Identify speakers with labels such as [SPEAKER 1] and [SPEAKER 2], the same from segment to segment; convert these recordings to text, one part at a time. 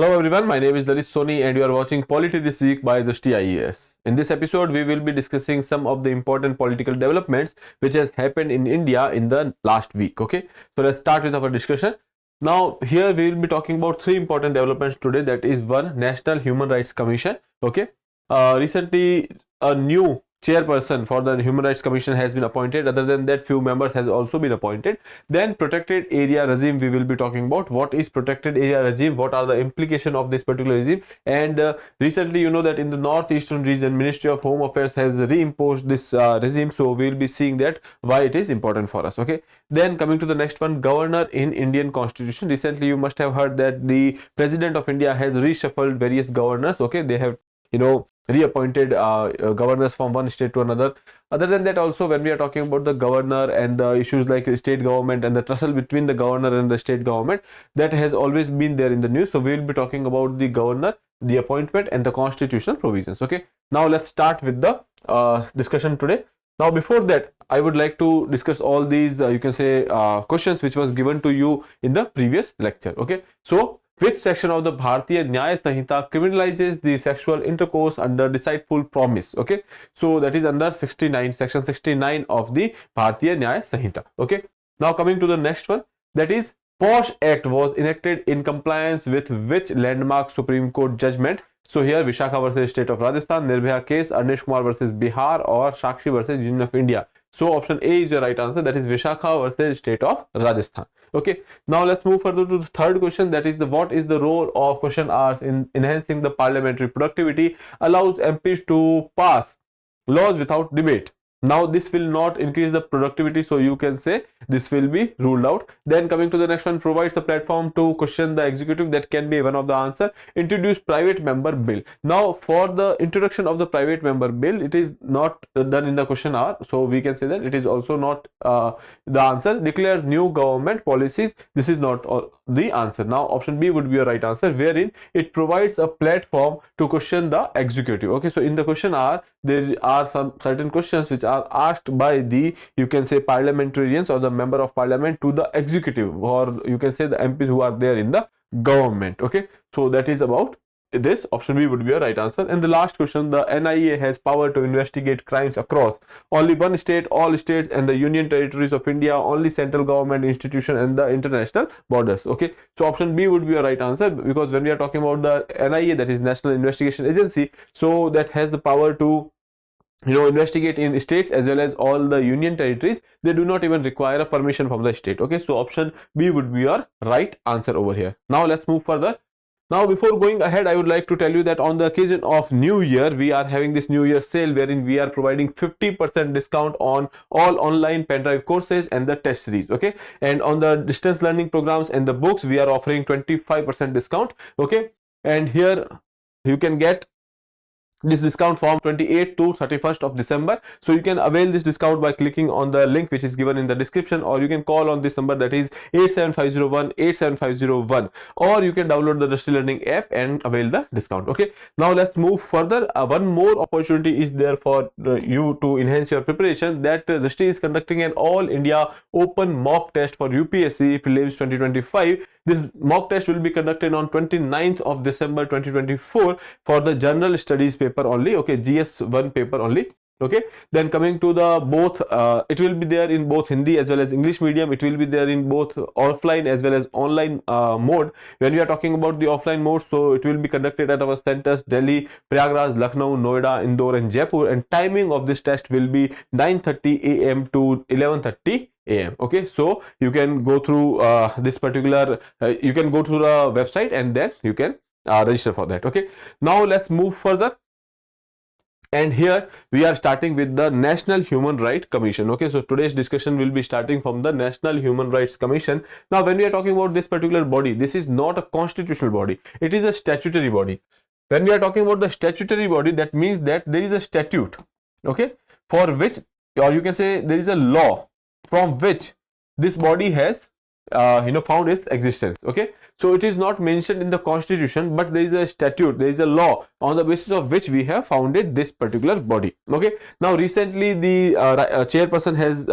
[SPEAKER 1] Hello everyone, my name is Soni and you are watching Polity This week by Drishti IAS. In this episode, we will be discussing some of the important political developments which has happened in India in the last week. Okay, so let's start with our discussion. Now here we will be talking about three important developments today. That is one, National Human Rights Commission. Okay, recently a new chairperson for the Human Rights Commission has been appointed. Other than that, few members has also been appointed. Then protected area regime we will be talking about. What is protected area regime? What are the implications of this particular regime? And recently, you know that in the northeastern region, Ministry of Home Affairs has reimposed this regime. So we will be seeing that why it is important for us. Okay. Then coming to the next one, governor in Indian Constitution. Recently, you must have heard that the President of India has reshuffled various governors. Okay, they have reappointed governors from one state to another. Other than that, also when we are talking about the governor and the issues like state government and the tussle between the governor and the state government, that has always been there in the news. So we will be talking about the governor, the appointment and the constitutional provisions. Okay, now let's start with the discussion today. Now before that, I would like to discuss all these questions which was given to you in the previous lecture. Okay, so which section of the Bharatiya Nyaya Sanhita criminalizes the sexual intercourse under deceitful promise? Okay, so that is under 69, section 69 of the Bharatiya Nyaya Sanhita. Okay, now coming to the next one, that is POSH Act was enacted in compliance with which landmark Supreme Court judgment? So here Vishakha versus State of Rajasthan, Nirbhaya case, Arnesh Kumar versus Bihar, or Sakshi versus Union of India. So option A is the right answer, that is Vishakha versus State of Rajasthan. Okay, now let's move further to the third question, that is what is the role of question hours in enhancing the parliamentary productivity? Allows MPs to pass laws without debate. Now this will not increase the productivity, so you can say this will be ruled out. Then coming to the next one, provides a platform to question the executive. That can be one of the answer. Introduce private member bill. Now for the introduction of the private member bill, it is not done in the question hour, so we can say that it is also not the answer. Declare new government policies. This is not the answer. Now option B would be a right answer, wherein it provides a platform to question the executive. Okay, so in the question hour there are some certain questions which are asked by the, you can say, parliamentarians or the member of parliament to the executive, or you can say the MPs who are there in the government. Okay, so that is about this. Option B would be a right answer. And the last question, the NIA has power to investigate crimes across only one state, all states and the union territories of India, only central government institution and the international borders. Okay, so option B would be a right answer, because when we are talking about the NIA, that is National Investigation Agency, so that has the power to investigate in states as well as all the union territories. They do not even require a permission from the state. Okay, so option B would be your right answer over here. Now let's move further. Now before going ahead, I would like to tell you that on the occasion of New Year, we are having this New Year sale wherein we are providing 50% discount on all online pen drive courses and the test series. Okay, and on the distance learning programs and the books, we are offering 25% discount. Okay, and here you can get this discount from 28th to 31st of December. So you can avail this discount by clicking on the link which is given in the description, or you can call on this number, that is 87501 or you can download the Drishti Learning app and avail the discount. Okay, now let's move further. One more opportunity is there for you to enhance your preparation, that Drishti is conducting an all India open mock test for UPSC prelims 2025. This mock test will be conducted on 29th of December 2024 for the general studies paper only. Okay, GS1 paper only. Okay, then coming to the both, it will be there in both Hindi as well as English medium. It will be there in both offline as well as online mode. When we are talking about the offline mode, so it will be conducted at our centers Delhi, Prayagraj, Lucknow, Noida, Indore and Jaipur, and timing of this test will be 9:30 AM to 11:30 AM. Okay, so you can go through this particular, you can go to the website and then you can register for that. Okay, now let's move further. And here we are starting with the National Human Rights Commission. Okay, so today's discussion will be starting from the National Human Rights Commission. Now when we are talking about this particular body, this is not a constitutional body, it is a statutory body. When we are talking about the statutory body, that means that there is a statute, okay, for which, or you can say there is a law from which this body has found its existence. Okay, so it is not mentioned in the constitution, but there is a statute, there is a law on the basis of which we have founded this particular body. Okay, now recently the chairperson has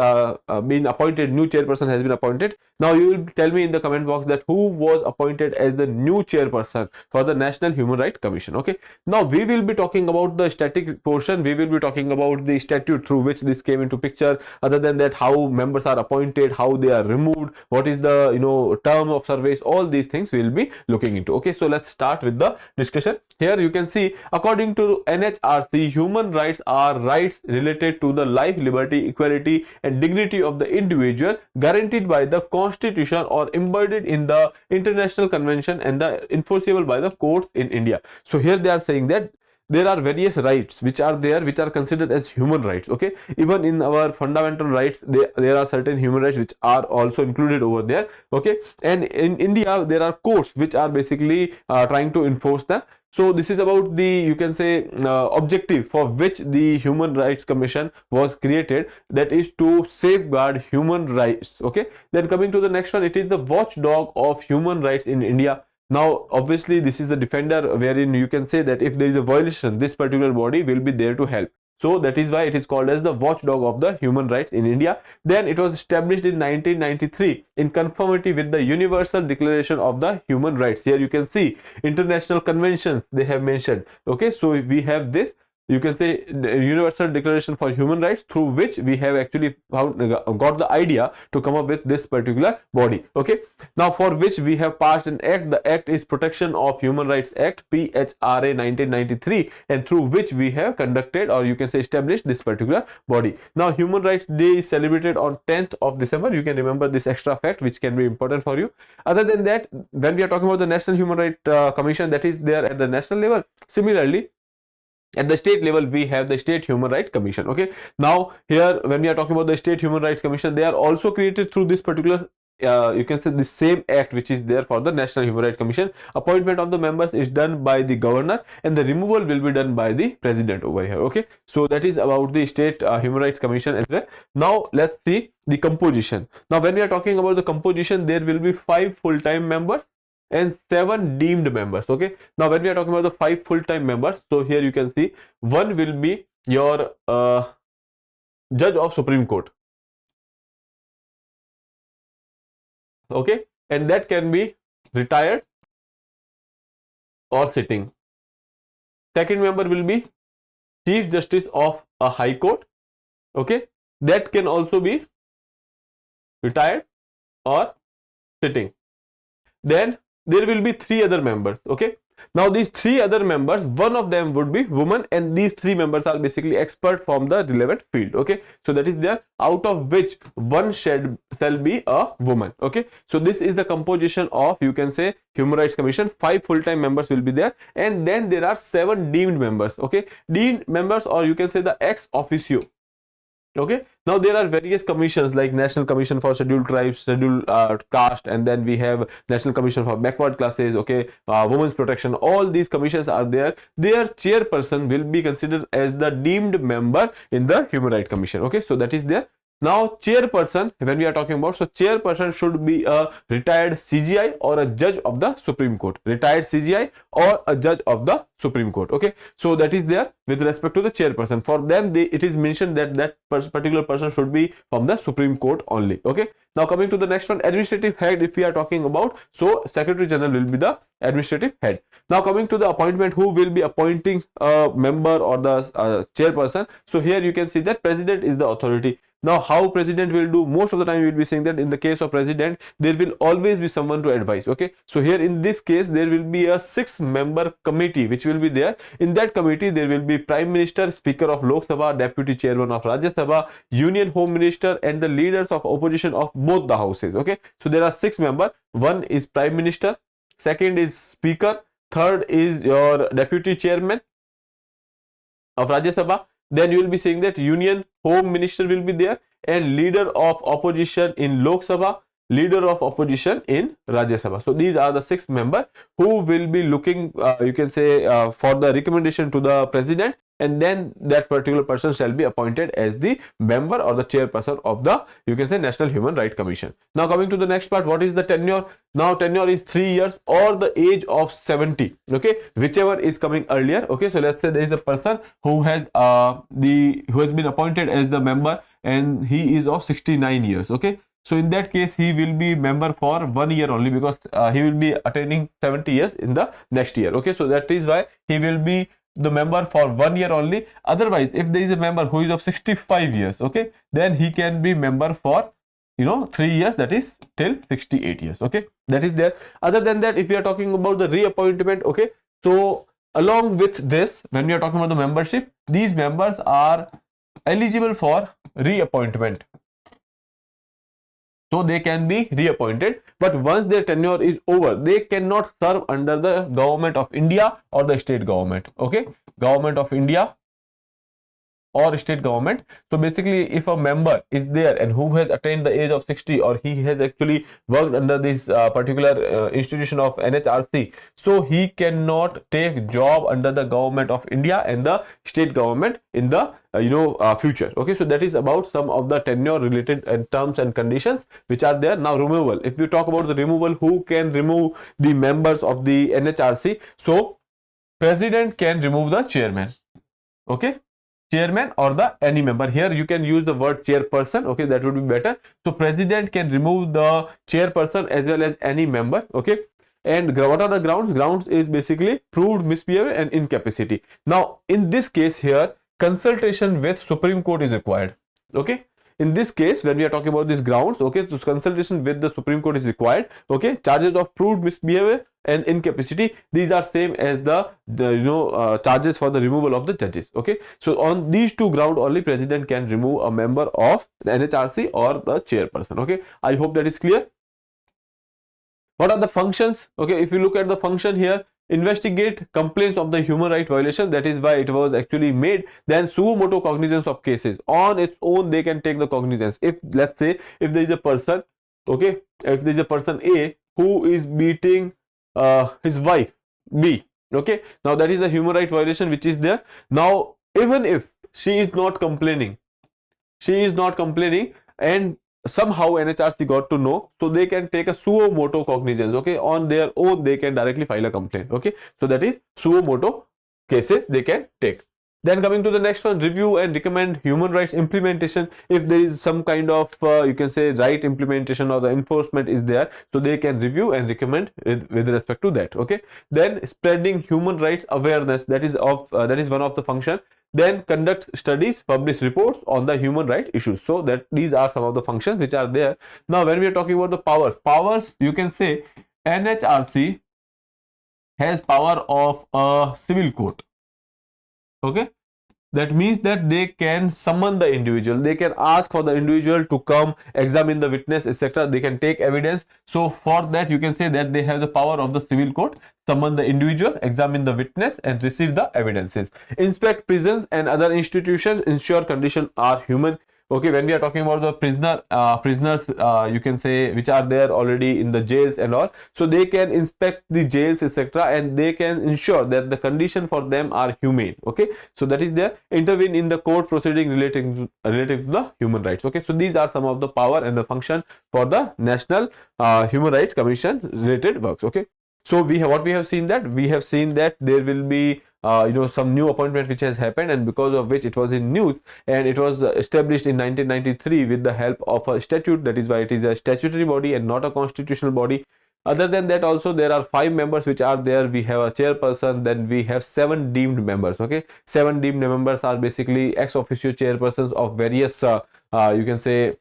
[SPEAKER 1] been appointed, new chairperson has been appointed. Now you will tell me in the comment box that who was appointed as the new chairperson for the National Human Rights Commission. Okay, now we will be talking about the static portion, we will be talking about the statute through which this came into picture. Other than that, how members are appointed, how they are removed, what is the term of service, all these things we will be looking into. Okay, so let's start with the discussion. Here you can see, according to NHRC, human rights are rights related to the life, liberty, equality and dignity of the individual, guaranteed by the constitution or embodied in the international convention and the enforceable by the courts in India. So here they are saying that there are various rights which are there, which are considered as human rights. Okay, even in our fundamental rights, there are certain human rights which are also included over there. Okay, and in India there are courts which are basically trying to enforce them. So this is about the, you can say, objective for which the Human Rights Commission was created, that is to safeguard human rights. Okay, then coming to the next one, it is the watchdog of human rights in India. Now obviously this is the defender, wherein you can say that if there is a violation, this particular body will be there to help. So that is why it is called as the watchdog of the human rights in India. Then it was established in 1993 in conformity with the Universal Declaration of the Human Rights. Here you can see international conventions they have mentioned. Okay, so we have this, you can say, the Universal Declaration for Human Rights, through which we have actually got the idea to come up with this particular body. Okay, now for which we have passed an act. The act is Protection of Human Rights Act, PHRA 1993, and through which we have conducted, or you can say established, this particular body. Now Human Rights Day is celebrated on 10th of December. You can remember this extra fact which can be important for you. Other than that, when we are talking about the National Human Rights Commission, that is there at the national level. Similarly, at the state level, we have the State Human Rights Commission. Okay, now here when we are talking about the State Human Rights Commission, they are also created through this particular you can say the same act which is there for the National Human Rights Commission. Appointment of the members is done by the governor and the removal will be done by the president over here. Okay, so that is about the State Human Rights Commission as well. Now let's see the composition. Now when we are talking about the composition, there will be 5 full-time members and 7 deemed members. Okay, now when we are talking about the 5 full-time members, so here you can see one will be your judge of Supreme Court. Okay, and that can be retired or sitting. Second member will be Chief Justice of a High Court. Okay, that can also be retired or sitting. Then there will be 3 other members. Okay, now these 3 other members, one of them would be woman, and these 3 members are basically expert from the relevant field. Okay, so that is there, out of which one shall be a woman. Okay, so this is the composition of, you can say, Human Rights Commission. 5 full-time members will be there, and then there are 7 deemed members. Okay, deemed members, or you can say the ex officio. Okay, now there are various commissions like National Commission for Scheduled Tribes, Scheduled Caste, and then we have National Commission for Backward Classes. Okay, Women's Protection. All these commissions are there. Their chairperson will be considered as the deemed member in the Human Rights Commission. Okay, so that is there. Now chairperson, when we are talking about, so chairperson should be a retired CGI or a judge of the Supreme Court. Retired CGI or a judge of the Supreme Court. Okay, so that is there with respect to the chairperson. For them, it is mentioned that that particular person should be from the Supreme Court only. Okay, now coming to the next one, administrative head. If we are talking about, so Secretary General will be the administrative head. Now coming to the appointment, who will be appointing a member or the chairperson. So here you can see that President is the authority. Now how President will do, most of the time you will be saying that in the case of President, there will always be someone to advise. Okay, so here in this case, there will be a 6-member committee which will be there. In that committee, there will be Prime Minister, Speaker of Lok Sabha, Deputy Chairman of Rajya Sabha, Union Home Minister, and the leaders of opposition of both the houses. Okay, so there are 6 members. One is Prime Minister, second is Speaker, third is your Deputy Chairman of Rajya Sabha. Then you will be saying that Union Home Minister will be there, and leader of opposition in Lok Sabha, leader of opposition in Rajya Sabha. So these are the 6 members who will be looking, you can say, for the recommendation to the President. and then that particular person shall be appointed as the member or the chairperson of the, you can say, National Human Rights Commission. Now coming to the next part, what is the tenure? Now tenure is 3 years or the age of 70, okay, whichever is coming earlier. Okay, so let's say there is a person who has been appointed as the member and he is of 69 years. Okay, so in that case he will be member for 1 year only, because he will be attaining 70 years in the next year. Okay, so that is why he will be the member for 1 year only. Otherwise, if there is a member who is of 65 years, okay, then he can be member for 3 years, that is till 68 years. Okay, that is there. Other than that, if we are talking about the reappointment, okay, so along with this, when we are talking about the membership, these members are eligible for reappointment, so they can be reappointed, but once their tenure is over, they cannot serve under the government of India or the state government. Okay, government of India or state government. So basically, if a member is there and who has attained the age of 60, or he has actually worked under this particular institution of NHRC, so he cannot take job under the government of India and the state government in the future. Okay, so that is about some of the tenure related terms and conditions which are there. Now removal, if we talk about the removal, who can remove the members of the NHRC? So president can remove the chairman. Okay, chairman or the any member. Here you can use the word chairperson. Okay, that would be better. So president can remove the chairperson as well as any member. Okay, and what are the grounds? Grounds is basically proved misbehavior and incapacity. Now in this case here, consultation with Supreme Court is required. Okay, in this case, when we are talking about these grounds, okay, so consultation with the Supreme Court is required. Okay, charges of proved misbehavior and incapacity, these are same as the charges for the removal of the judges. Okay, so on these two grounds only, president can remove a member of the NHRC or the chairperson. Okay, I hope that is clear. What are the functions? Okay, if you look at the function here, investigate complaints of the human right violation, that is why it was actually made. Then suo motu cognizance of cases, on its own they can take the cognizance. If let's say if there is a person, okay, if there is a person A who is beating his wife B, okay, now that is a human right violation which is there. Now even if she is not complaining and somehow NHRC got to know, so they can take a suo motu cognizance. Okay, on their own they can directly file a complaint. Okay, so that is suo motu cases they can take. Then coming to the next one, review and recommend human rights implementation. If there is some kind of you can say right implementation or the enforcement is there, so they can review and recommend with respect to that. Okay, then spreading human rights awareness, that is one of the function. Then conduct studies, publish reports on the human rights issues. So that these are some of the functions which are there. Now when we are talking about the powers, you can say NHRC has power of a civil court. Okay, that means that they can summon the individual, they can ask for the individual to come examine the witness, etc. They can take evidence. So for that you can say that they have the power of the civil court, summon the individual, examine the witness and receive the evidences. Inspect prisons and other institutions, ensure conditions are human. Okay, when we are talking about the prisoners you can say which are there already in the jails and all, so they can inspect the jails, etc., and they can ensure that the condition for them are humane. Okay, so that is there. Intervene in the court proceeding relating to the human rights. Okay, so these are some of the power and the function for the National Human Rights Commission related works. Okay, so what we have seen that there will be some new appointment which has happened, and because of which it was in news, and it was established in 1993 with the help of a statute. That is why it is a statutory body and not a constitutional body. Other than that, also there are 5 members which are there. We have a chairperson, then we have 7 deemed members. Okay, 7 deemed members are basically ex officio chairpersons of various you can say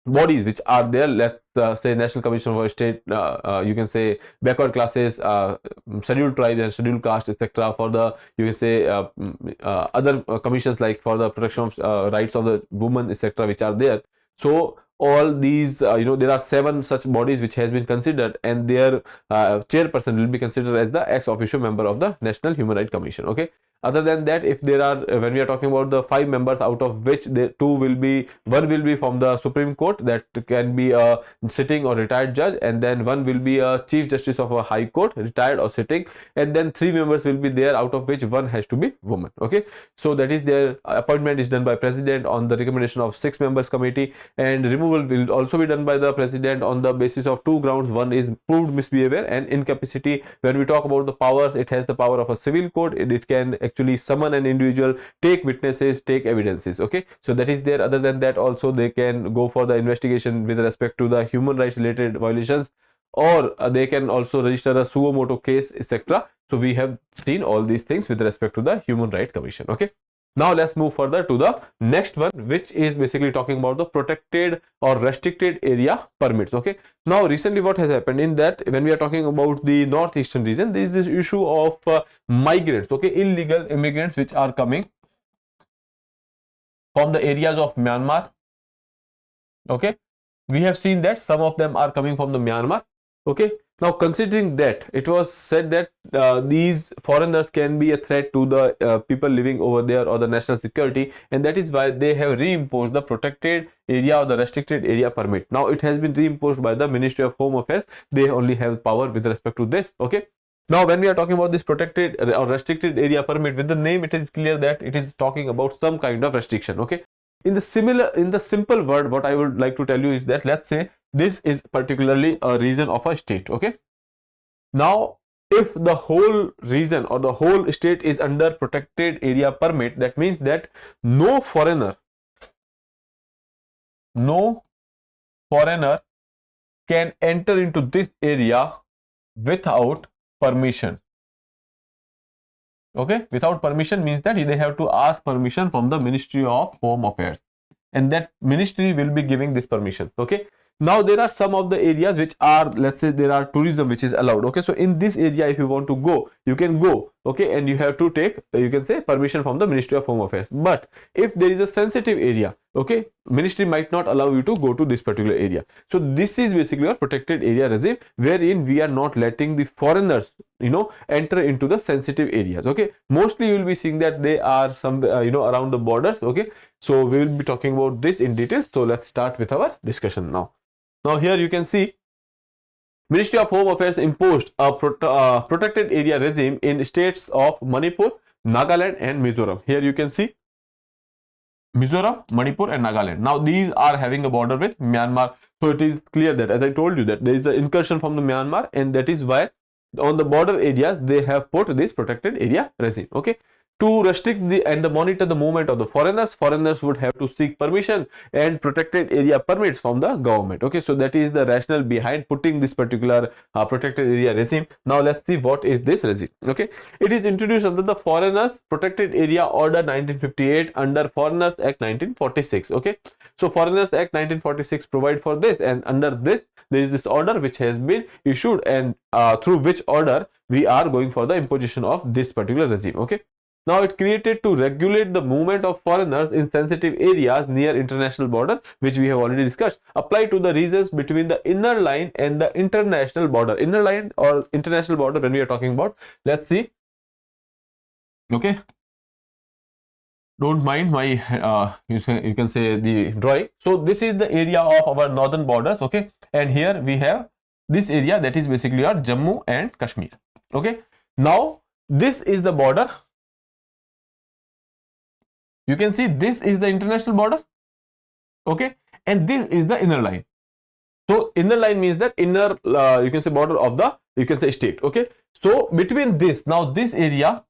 [SPEAKER 1] bodies which are there. Let's say National Commission for State, you can say backward classes, scheduled tribes and scheduled caste, etc. For the, you can say other commissions like for the protection of rights of the women, etc., which are there. So all these there are 7 such bodies which has been considered, and their chairperson will be considered as the ex officio member of the National Human Rights Commission. Okay, Other than that, if there are when we are talking about the 5 members, out of which the one will be from the Supreme Court, that can be a sitting or retired judge, and then one will be a Chief Justice of a High Court, retired or sitting, and then 3 members will be there, out of which one has to be woman. Okay, so that is their appointment is done by President on the recommendation of 6 members committee, and removal will also be done by the President on the basis of 2 grounds. One is proved misbehavior and incapacity. When we talk about the powers, it has the power of a civil court. It can actually summon an individual, take witnesses, take evidences. Okay, so that is there. Other than that, also they can go for the investigation with respect to the human rights related violations, or they can also register a suo motu case, etc. So we have seen all these things with respect to the Human Rights Commission. Okay, now let's move further to the next one, which is basically talking about the protected or restricted area permits. Okay, now recently what has happened in that, when we are talking about the northeastern region, there is this issue of migrants, okay, illegal immigrants which are coming from the areas of Myanmar. Okay, we have seen that some of them are coming from the Myanmar. Okay, now considering that, it was said that these foreigners can be a threat to the people living over there or the national security, and that is why they have reimposed the protected area or the restricted area permit. Now it has been reimposed by the Ministry of Home Affairs. They only have power with respect to this. Okay, now when we are talking about this protected or restricted area permit, with the name it is clear that it is talking about some kind of restriction. Okay, in the simple word, what I would like to tell you is that, let's say this is particularly a region of a state. Okay, now if the whole region or the whole state is under protected area permit, that means that no foreigner can enter into this area without permission. Okay, without permission means that they have to ask permission from the Ministry of Home Affairs, and that ministry will be giving this permission. Okay, now there are some of the areas which are, let's say there are tourism which is allowed. Okay, so in this area, if you want to go, you can go. Okay, and you have to take, you can say, permission from the Ministry of Home Affairs. But if there is a sensitive area, okay, ministry might not allow you to go to this particular area. So this is basically a protected area regime, wherein we are not letting the foreigners, enter into the sensitive areas. Okay, mostly you will be seeing that they are some around the borders. Okay, so we will be talking about this in detail. So let's start with our discussion now. Now here you can see Ministry of Home Affairs imposed a protected area regime in states of Manipur, Nagaland and Mizoram. Here you can see Mizoram, Manipur and Nagaland. Now these are having a border with Myanmar. So it is clear that, as I told you, that there is the incursion from the Myanmar, and that is why on the border areas they have put this protected area regime. Okay, to restrict and monitor the movement of the foreigners would have to seek permission and protected area permits from the government. Okay, so that is the rationale behind putting this particular protected area regime. Now let's see what is this regime. Okay, it is introduced under the Foreigners Protected Area Order 1958 under Foreigners Act 1946. Okay, so Foreigners Act 1946 provide for this, and under this there is this order which has been issued, and through which order we are going for the imposition of this particular regime. Okay, now it created to regulate the movement of foreigners in sensitive areas near international border, which we have already discussed, apply to the regions between the inner line and the international border. Inner line or international border, when we are talking about, let's see. Okay, don't mind my you can say the drawing. So this is the area of our northern borders. Okay, and here we have this area, that is basically our Jammu and Kashmir. Okay, now this is the border. You can see this is the international border. Okay, and this is the inner line. So inner line means that inner you can say border of the, you can say, state. Okay, so between this, now this area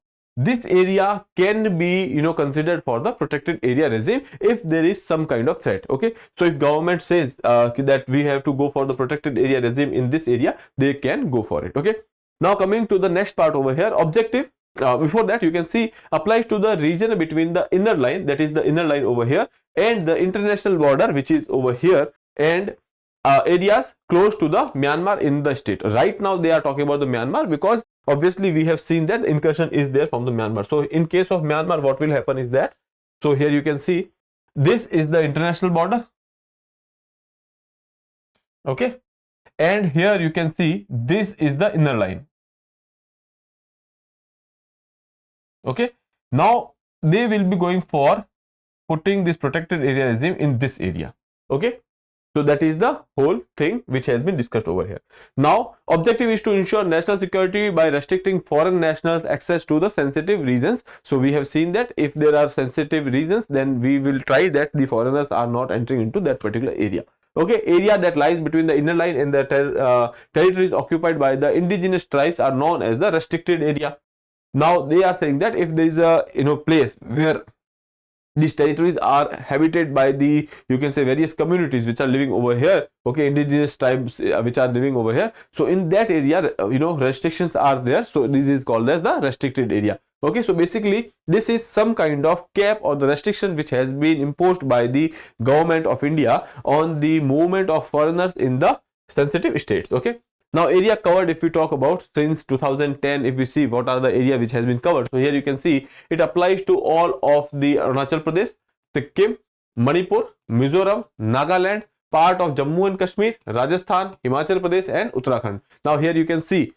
[SPEAKER 1] can be considered for the protected area regime if there is some kind of threat. Okay, so if government says that we have to go for the protected area regime in this area, they can go for it. Okay, now coming to the next part over here, objective. Before that, you can see applies to the region between the inner line, that is the inner line over here, and the international border, which is over here, and areas close to the Myanmar in the state. Right now they are talking about the Myanmar because obviously we have seen that incursion is there from the Myanmar. So in case of Myanmar, what will happen is that, so here you can see this is the international border. Okay, and here you can see this is the inner line. Okay, Now they will be going for putting this protected area regime in this area. Okay, so that is the whole thing which has been discussed over here. Now objective is to ensure national security by restricting foreign nationals access to the sensitive regions. So we have seen that if there are sensitive regions, then we will try that the foreigners are not entering into that particular area. Okay, area that lies between the inner line and the territories occupied by the indigenous tribes are known as the restricted area. Now they are saying that if there is a place where these territories are habited by the, you can say, various communities which are living over here, okay, indigenous tribes which are living over here, so in that area restrictions are there, so this is called as the restricted area. Okay, so basically this is some kind of cap or the restriction which has been imposed by the government of India on the movement of foreigners in the sensitive states. Okay, now area covered, if we talk about since 2010, if we see what are the area which has been covered, so here you can see it applies to all of the Arunachal Pradesh, Sikkim, Manipur, Mizoram, Nagaland, part of Jammu and Kashmir, Rajasthan, Himachal Pradesh and Uttarakhand. Now here you can see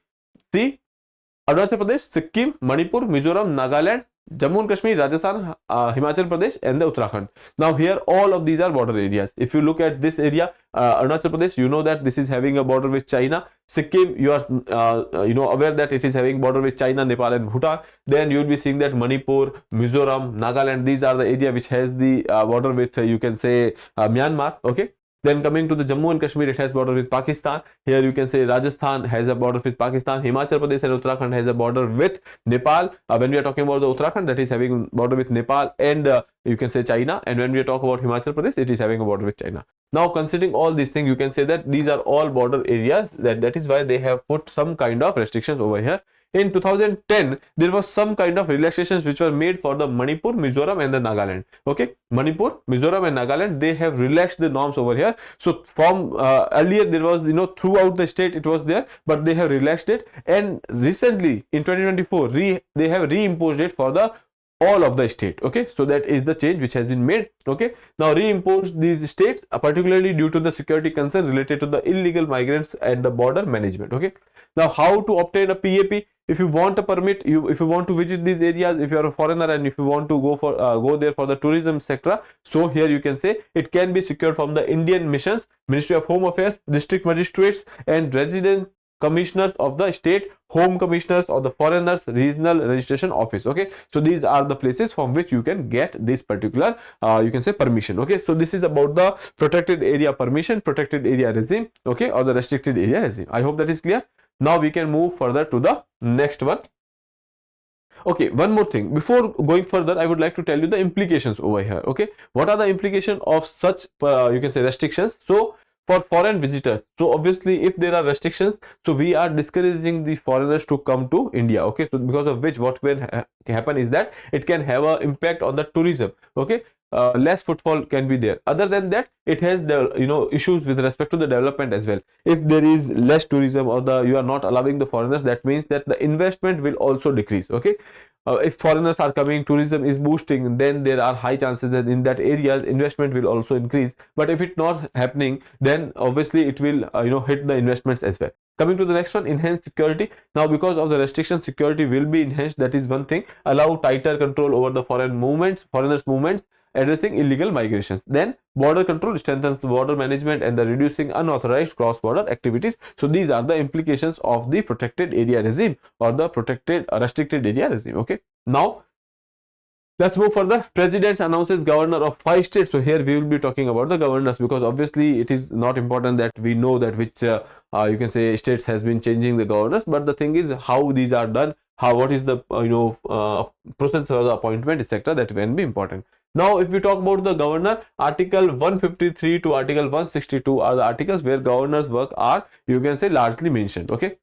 [SPEAKER 1] Arunachal Pradesh, Sikkim, Manipur, Mizoram, Nagaland, Jammu and Kashmir, Rajasthan, Himachal Pradesh and the Uttarakhand. Now here all of these are border areas. If you look at this area, Arunachal Pradesh, you know that this is having a border with China. Sikkim, you are aware that it is having border with China, Nepal and Bhutan. Then you will be seeing that Manipur, Mizoram, Nagaland, these are the area which has the border with you can say Myanmar. Okay. Then coming to the Jammu and Kashmir, it has border with Pakistan. Here you can say Rajasthan has a border with Pakistan. Himachal Pradesh and Uttarakhand has a border with Nepal. When we are talking about the Uttarakhand, that is having border with Nepal and you can say China. And when we talk about Himachal Pradesh, it is having a border with China. Now considering all these things, you can say that these are all border areas. That is why they have put some kind of restrictions over here. In 2010, there was some kind of relaxations which were made for the Manipur, Mizoram and the Nagaland. Okay, Manipur, Mizoram and Nagaland, they have relaxed the norms over here. So from earlier there was throughout the state it was there, but they have relaxed it, and recently in 2024 they have reimposed it for the all of the state. Okay, so that is the change which has been made. Okay, now reimposed these states particularly due to the security concern related to the illegal migrants and the border management. Okay, now how to obtain a PAP? If you want a permit, if you want to visit these areas, if you are a foreigner and if you want to go there for the tourism, etc., so here you can say it can be secured from the Indian missions, Ministry of Home Affairs, district magistrates and resident commissioners of the state, home commissioners or the foreigners regional registration office. Okay, so these are the places from which you can get this particular you can say permission. Okay, so this is about the protected area permission, protected area regime, okay, or the restricted area regime. I hope that is clear. Now we can move further to the next one. Okay, one more thing before going further, I would like to tell you the implications over here. Okay, what are the implications of such you can say restrictions? So for foreign visitors, so obviously if there are restrictions, so we are discouraging the foreigners to come to India. Okay, so because of which what will happen is that it can have an impact on the tourism. Okay, less footfall can be there. Other than that, it has the issues with respect to the development as well. If there is less tourism or you are not allowing the foreigners, that means that the investment will also decrease. Okay, if foreigners are coming, tourism is boosting, then there are high chances that in that areas investment will also increase. But if it's not happening, then obviously it will hit the investments as well. Coming to the next one, enhanced security. Now because of the restrictions, security will be enhanced. That is one thing. Allow tighter control over the foreigners movements, addressing illegal migrations. Then border control strengthens the border management and the reducing unauthorized cross-border activities. So these are the implications of the protected area regime or the restricted area regime. Okay, now let's move further. President announces governor of 5 states. So here we will be talking about the governors, because obviously it is not important that we know that which you can say states has been changing the governors, but the thing is how these are done, what is the process for the appointment, etc., that can be important. Now if we talk about the governor, article 153 to article 162 are the articles where governors work are you can say largely mentioned. Okay,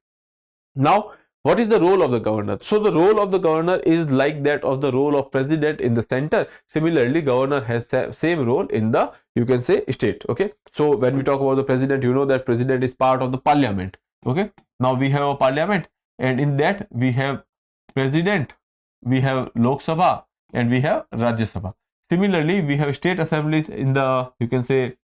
[SPEAKER 1] now what is the role of the governor? So the role of the governor is like that of the role of president in the center. Similarly, governor has same role in the you can say state. Okay, so when we talk about the president, you know that president is part of the parliament. Okay, now we have a parliament, and in that we have president, we have Lok Sabha and we have Rajya Sabha. Similarly, we have state assemblies in the you can say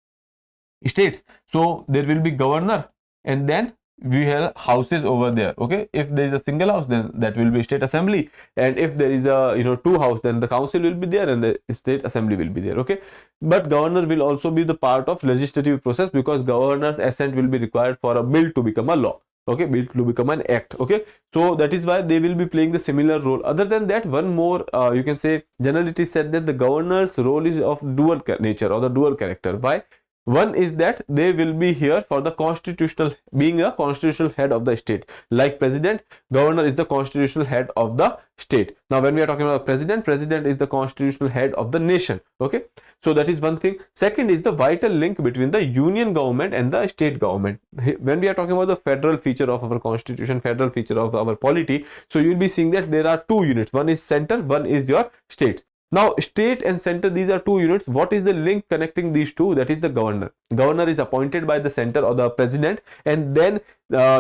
[SPEAKER 1] states. So there will be governor and then we have houses over there. Okay, if there is a single house, then that will be state assembly, and if there is a two house, then the council will be there and the state assembly will be there. Okay, but governor will also be the part of legislative process, because governor's assent will be required for a bill to become a law. Okay, bill to become an act. Okay, so that is why they will be playing the similar role. Other than that, one more you can say, generally it is said that the governor's role is of dual nature or the dual character. Why? One is that they will be here for the constitutional, being a constitutional head of the state. Like president, governor is the constitutional head of the state. Now when we are talking about president, president is the constitutional head of the nation. Okay, so that is one thing. Second is the vital link between the union government and the state government. When we are talking about the federal feature of our constitution, federal feature of our polity, so you will be seeing that there are two units. One is center, one is your states. Now state and center, these are two units. What is the link connecting these two? That is the governor. Governor is appointed by the center or the president, and then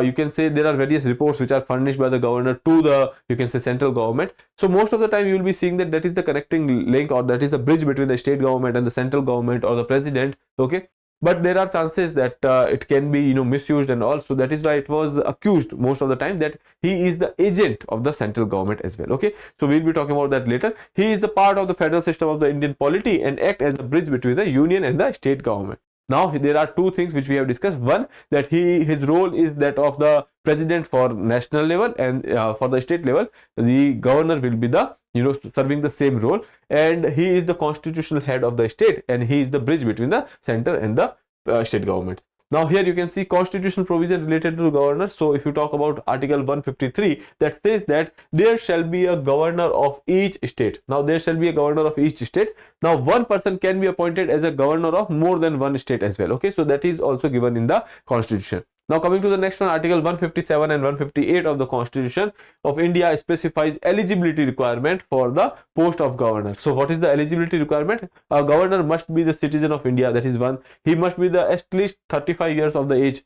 [SPEAKER 1] you can say there are various reports which are furnished by the governor to the, you can say, central government. So most of the time you will be seeing that that is the connecting link, or that is the bridge between the state government and the central government or the president. Okay, but there are chances that it can be misused and all. So that is why it was accused most of the time that he is the agent of the central government as well. Okay, so we'll be talking about that later. He is the part of the federal system of the Indian polity and act as a bridge between the union and the state government. Now there are two things which we have discussed. One, that his role is that of the president for national level, and for the state level the governor will be the serving the same role, and he is the constitutional head of the state, and he is the bridge between the center and the state government. Now here you can see constitutional provision related to the governor. So if you talk about article 153, that says that there shall be a governor of each state. Now there shall be a governor of each state. Now one person can be appointed as a governor of more than one state as well. Okay, so that is also given in the constitution. Now coming to the next one, article 157 and 158 of the Constitution of India specifies eligibility requirement for the post of governor. So what is the eligibility requirement? A governor must be the citizen of India, that is one. He must be at least 35 years of the age,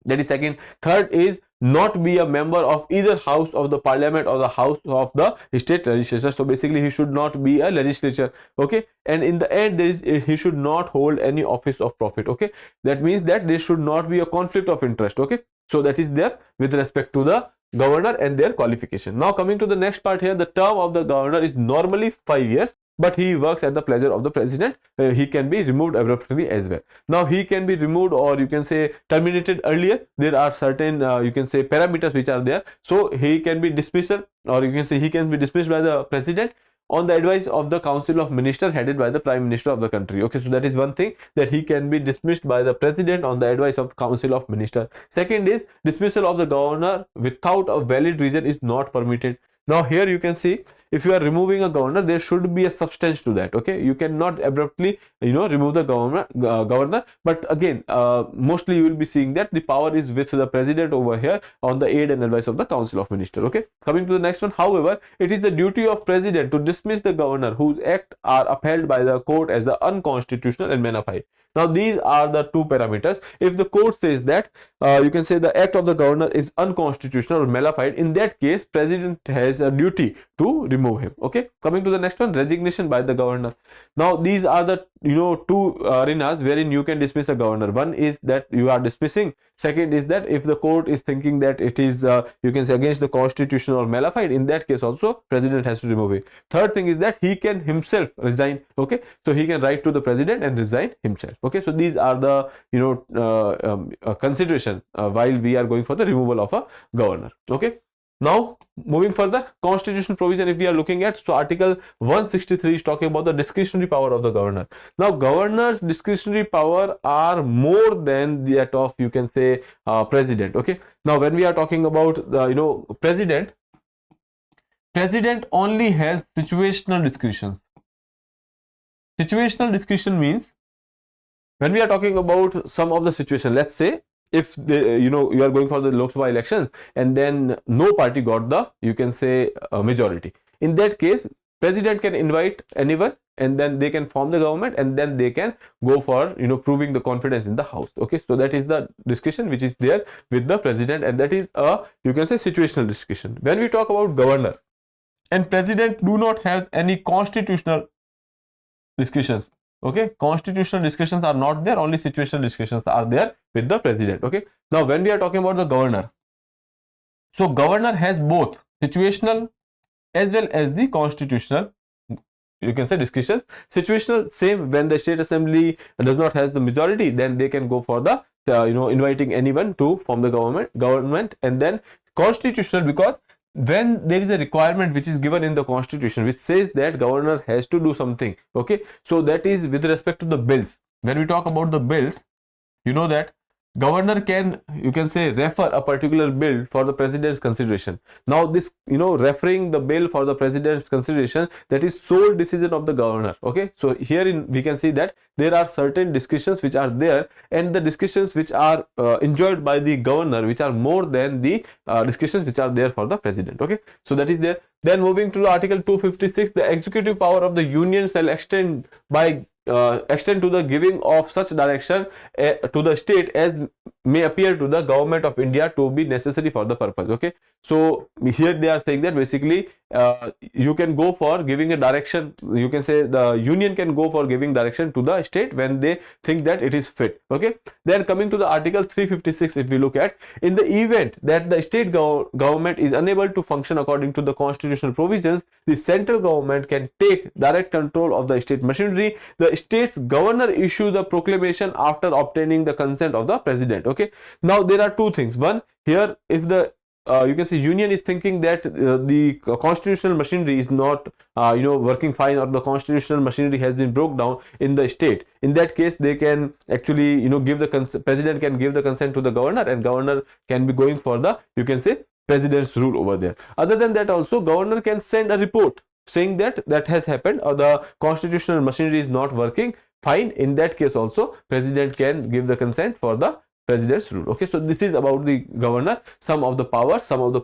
[SPEAKER 1] that is second. Third is not be a member of either house of the parliament or the house of the state legislature. So basically he should not be a legislature. Okay, and in the end he should not hold any office of profit. Okay, that means that there should not be a conflict of interest. Okay, so that is there with respect to the governor and their qualification. Now coming to the next part here, the term of the governor is normally 5 years, but he works at the pleasure of the president. He can be removed abruptly as well. Now he can be removed, or you can say terminated earlier. There are certain you can say parameters which are there. So he can be dismissed, or you can say he can be dismissed by the president on the advice of the council of ministers headed by the prime minister of the country. Okay, so that is one thing, that he can be dismissed by the president on the advice of council of ministers. Second is dismissal of the governor without a valid reason is not permitted. Now here you can see, if you are removing a governor, there should be a substance to that. Okay, you cannot abruptly remove the governor, but again mostly you will be seeing that the power is with the president over here on the aid and advice of the council of ministers. Okay, coming to the next one, however, it is the duty of president to dismiss the governor whose acts are upheld by the court as the unconstitutional and malified. Now these are the two parameters. If the court says that you can say the act of the governor is unconstitutional or malified, in that case president has a duty to remove him. Okay, coming to the next one, resignation by the governor. Now these are the two arenas wherein you can dismiss the governor. One is that you are dismissing. Second is that if the court is thinking that it is you can say against the constitution or malified, in that case also president has to remove it. Third thing is that he can himself resign. Okay, so he can write to the president and resign himself. Okay, so these are the consideration while we are going for the removal of a governor. Okay, now moving further, constitutional provision if we are looking at, so article 163 is talking about the discretionary power of the governor. Now governor's discretionary power are more than that of you can say president. Okay, now when we are talking about president only has situational discretion. Situational discretion means when we are talking about some of the situation, let's say if you are going for the Lok Sabha election and then no party got the you can say majority, in that case president can invite anyone and then they can form the government and then they can go for proving the confidence in the house. Okay, so that is the discussion which is there with the president, and that is a you can say situational discussion. When we talk about governor and president do not have any constitutional discussions, Okay, constitutional discretions are not there, only situational discretions are there with the president. Okay, now when we are talking about the governor, so governor has both situational as well as the constitutional, you can say, discretions. Situational, same, when the state assembly does not have the majority, then they can go for the inviting anyone to form the government. And then constitutional, because when there is a requirement which is given in the constitution which says that governor has to do something. Okay, so that is with respect to the bills. When we talk about the bills, you know that governor can, you can say, refer a particular bill for the president's consideration. Now this, referring the bill for the president's consideration, that is sole decision of the governor. Okay, so here we can see that there are certain discretions which are there, and the discretions which are enjoyed by the governor, which are more than the discretions which are there for the president. Okay, so that is there. Then moving to the article 256, the executive power of the union shall extend to the giving of such direction to the state as may appear to the government of India to be necessary for the purpose. Okay, so here they are saying that basically you can go for giving a direction, you can say the union can go for giving direction to the state when they think that it is fit. Okay, then coming to the article 356, if we look at, in the event that the state government is unable to function according to the constitutional provisions, the central government can take direct control of the state machinery. The state's governor issue the proclamation after obtaining the consent of the president. Okay, now there are two things. One, here if the you can say union is thinking that the constitutional machinery is not working fine, or the constitutional machinery has been broke down in the state, in that case they can actually give the president can give the consent to the governor, and governor can be going for the, you can say, president's rule over there. Other than that, also governor can send a report saying that has happened, or the constitutional machinery is not working fine. In that case also president can give the consent for the president's rule. Okay, so this is about the governor, some of the powers, some of the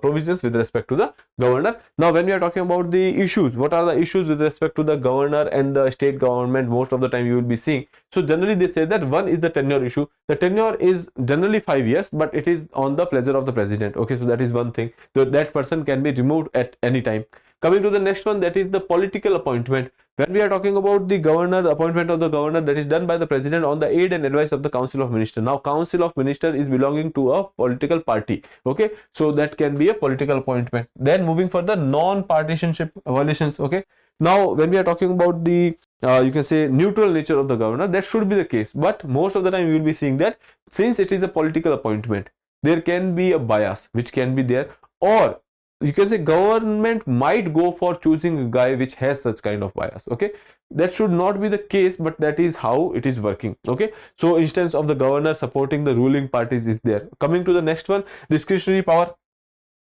[SPEAKER 1] provisions with respect to the governor. Now when we are talking about the issues, what are the issues with respect to the governor and the state government? Most of the time you will be seeing, so generally they say that one is the tenure issue. The tenure is generally 5 years, but it is on the pleasure of the president. Okay, so that is one thing, so that person can be removed at any time. Coming to the next one, that is the political appointment. When we are talking about the governor, the appointment of the governor, that is done by the president on the aid and advice of the council of ministers. Now council of ministers is belonging to a political party. Okay, so that can be a political appointment. Then moving for the non-partisanship violations. Okay, now when we are talking about the you can say neutral nature of the governor, that should be the case, but most of the time you will be seeing that since it is a political appointment, there can be a bias which can be there, or you can say government might go for choosing a guy which has such kind of bias. Okay, that should not be the case, but that is how it is working. Okay, so instance of the governor supporting the ruling parties is there. Coming to the next one, discretionary power.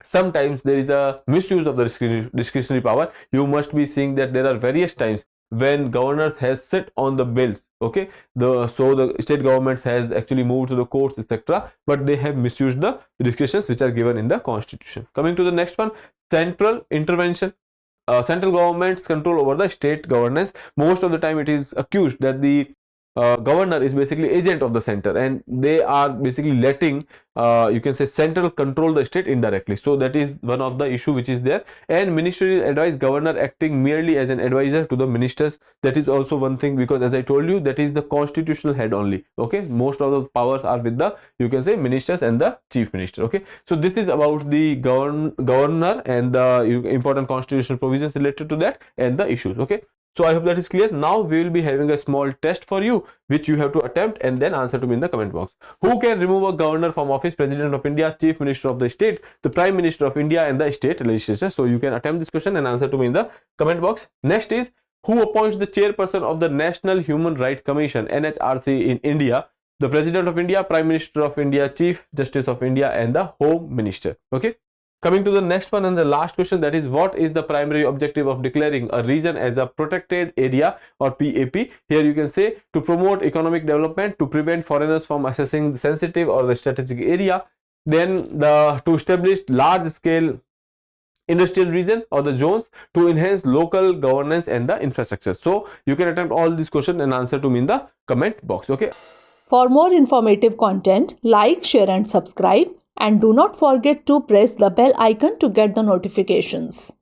[SPEAKER 1] Sometimes there is a misuse of the discretionary power. You must be seeing that there are various times when governors has sit on the bills. Okay, the state governments has actually moved to the courts, etc., but they have misused the discretions which are given in the constitution. Coming to the next one, central intervention. Central government's control over the state governance. Most of the time it is accused that the governor is basically agent of the center, and they are basically letting you can say central control the state indirectly. So that is one of the issue which is there. And ministerial advice, governor acting merely as an advisor to the ministers, that is also one thing, because as I told you, that is the constitutional head only. Okay, most of the powers are with the, you can say, ministers and the chief minister. Okay, so this is about the governor and the important constitutional provisions related to that and the issues. Okay, so I hope that is clear. Now we will be having a small test for you which you have to attempt and then answer to me in the comment box. Who can remove a governor from office? President of India, chief minister of the state, the prime minister of India, and the state legislature. So you can attempt this question and answer to me in the comment box. Next is, who appoints the chairperson of the National Human Rights Commission, NHRC, in India? The president of India, prime minister of India, chief justice of India, and the home minister. Okay, coming to the next one and the last question, that is, what is the primary objective of declaring a region as a protected area, or PAP? Here you can say to promote economic development, to prevent foreigners from accessing the sensitive or the strategic area, then to establish large scale industrial region or the zones, to enhance local governance and the infrastructure. So you can attempt all these questions and answer to me in the comment box. Okay,
[SPEAKER 2] for more informative content, like, share and subscribe, and do not forget to press the bell icon to get the notifications.